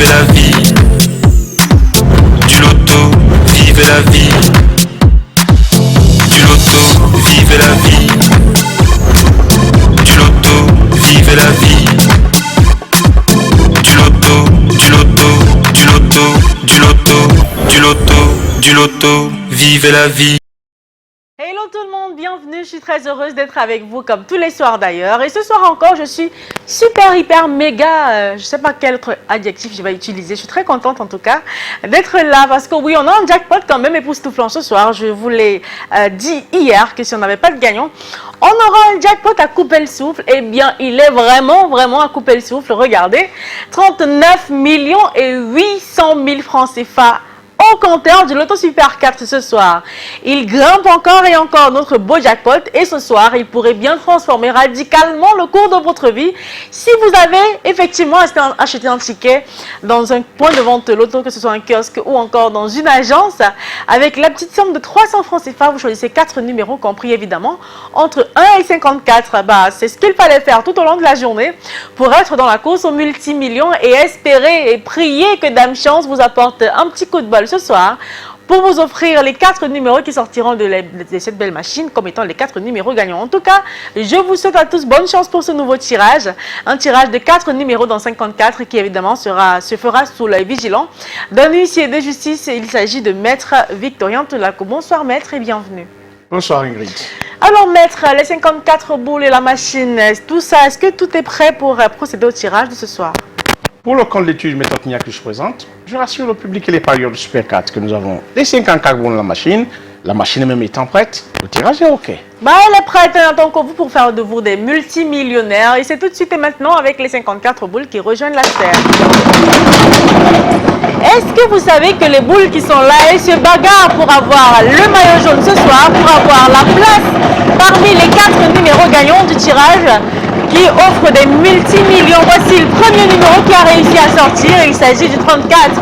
vivez la vie. Du loto, vivez la vie. Du loto, vivez la vie. Du loto, vivez la vie. Du loto, du loto, du loto, du loto, du loto, du loto, vivez la vie. Hello tout le monde, bienvenue, je suis très heureuse d'être avec vous comme tous les soirs d'ailleurs. Et ce soir encore, je suis super, hyper, méga, je sais pas quel autre adjectif je vais utiliser. Je suis très contente en tout cas d'être là parce que oui, on a un jackpot quand même époustouflant ce soir. Je vous l'ai dit hier que si on n'avait pas de gagnant, on aura un jackpot à couper le souffle. Eh bien, il est vraiment à couper le souffle. Regardez, 39 800 000 francs CFA au compteur du Loto Super 4 ce soir. Il grimpe encore et encore notre beau jackpot et ce soir, il pourrait bien transformer radicalement le cours de votre vie si vous avez effectivement acheté un ticket dans un point de vente Loto, que ce soit un kiosque ou encore dans une agence. Avec la petite somme de 300 francs CFA, vous choisissez 4 numéros compris évidemment entre 1 et 54. C'est ce qu'il fallait faire tout au long de la journée pour être dans la course aux multimillions et espérer et prier que Dame Chance vous apporte un petit coup de bol ce soir pour vous offrir les 4 numéros qui sortiront de cette belle machine comme étant les 4 numéros gagnants. En tout cas, je vous souhaite à tous bonne chance pour ce nouveau tirage. Un tirage de 4 numéros dans 54 qui évidemment se fera sous l'œil vigilant d'un huissier de justice. Il s'agit de Maître Victorien Tolaco. Bonsoir Maître et bienvenue. Bonsoir Ingrid. Alors Maître, les 54 boules et la machine, tout ça, est-ce que tout est prêt pour procéder au tirage de ce soir? Pour le compte d'études méthode NIA que je présente, je rassure le public et les parieurs du Super 4 que nous avons les 54 bons dans la machine même étant prête, le tirage est OK. Elle est prête, on attend que vous pour faire de vous des multimillionnaires et c'est tout de suite et maintenant avec les 54 boules qui rejoignent la sphère. Est-ce que vous savez que les boules qui sont là, elles se bagarrent pour avoir le maillot jaune ce soir, pour avoir la place parmi les 4 numéros gagnants du tirage qui offre des multimillions. Voici le premier numéro qui a réussi à sortir, il s'agit du 34.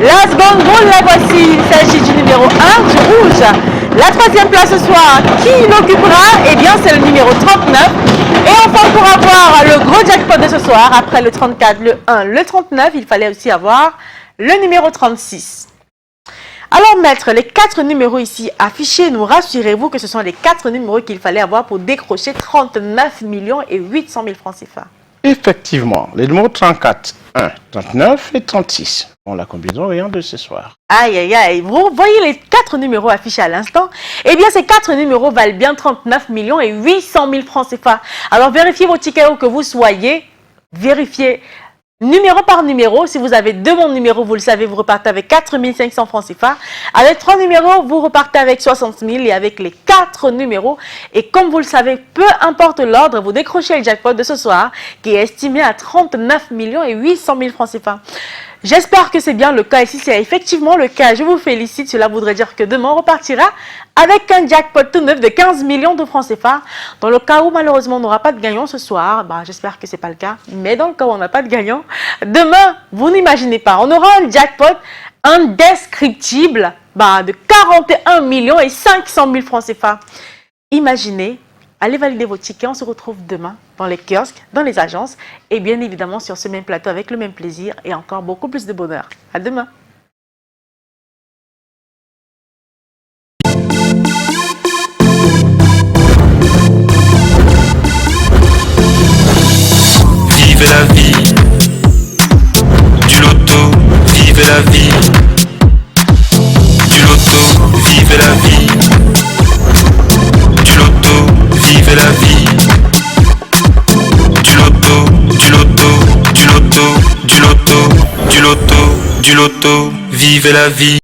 La seconde boule, la voici, il s'agit du numéro 1, du rouge. La troisième place ce soir, qui l'occupera? Eh bien, c'est le numéro 39. Et enfin, pour avoir le gros jackpot de ce soir, après le 34, le 1, le 39, il fallait aussi avoir le numéro 36. Alors Maître, les 4 numéros ici affichés, nous rassurez-vous que ce sont les 4 numéros qu'il fallait avoir pour décrocher 39 800 000 francs CFA. Effectivement, les numéros 34, 1, 39 et 36 ont la combinaison rayon de ce soir. Aïe aïe aïe, vous voyez les 4 numéros affichés à l'instant? Eh bien ces 4 numéros valent bien 39 800 000 francs CFA. Alors vérifiez vos tickets où que vous soyez, vérifiez numéro par numéro. Si vous avez 2 bons numéros, vous le savez, vous repartez avec 4 500 francs CFA. Avec 3 numéros, vous repartez avec 60 000 et avec les 4 numéros. Et comme vous le savez, peu importe l'ordre, vous décrochez le jackpot de ce soir qui est estimé à 39 800 000 francs CFA. J'espère que c'est bien le cas. Et si c'est effectivement le cas, je vous félicite. Cela voudrait dire que demain, on repartira avec un jackpot tout neuf de 15 millions de francs CFA. Dans le cas où malheureusement on n'aura pas de gagnant ce soir, j'espère que ce n'est pas le cas. Mais dans le cas où on n'a pas de gagnant, demain, vous n'imaginez pas, on aura un jackpot indescriptible de 41 500 000 francs CFA. Imaginez. Allez valider vos tickets, on se retrouve demain dans les kiosques, dans les agences et bien évidemment sur ce même plateau avec le même plaisir et encore beaucoup plus de bonheur. À demain. Vivez la vie. Du loto, vivez la vie. Du loto, vivez la vie. Du loto, vivez la vie. Du loto, du loto, du loto, du loto, du loto, du loto, vivez la vie.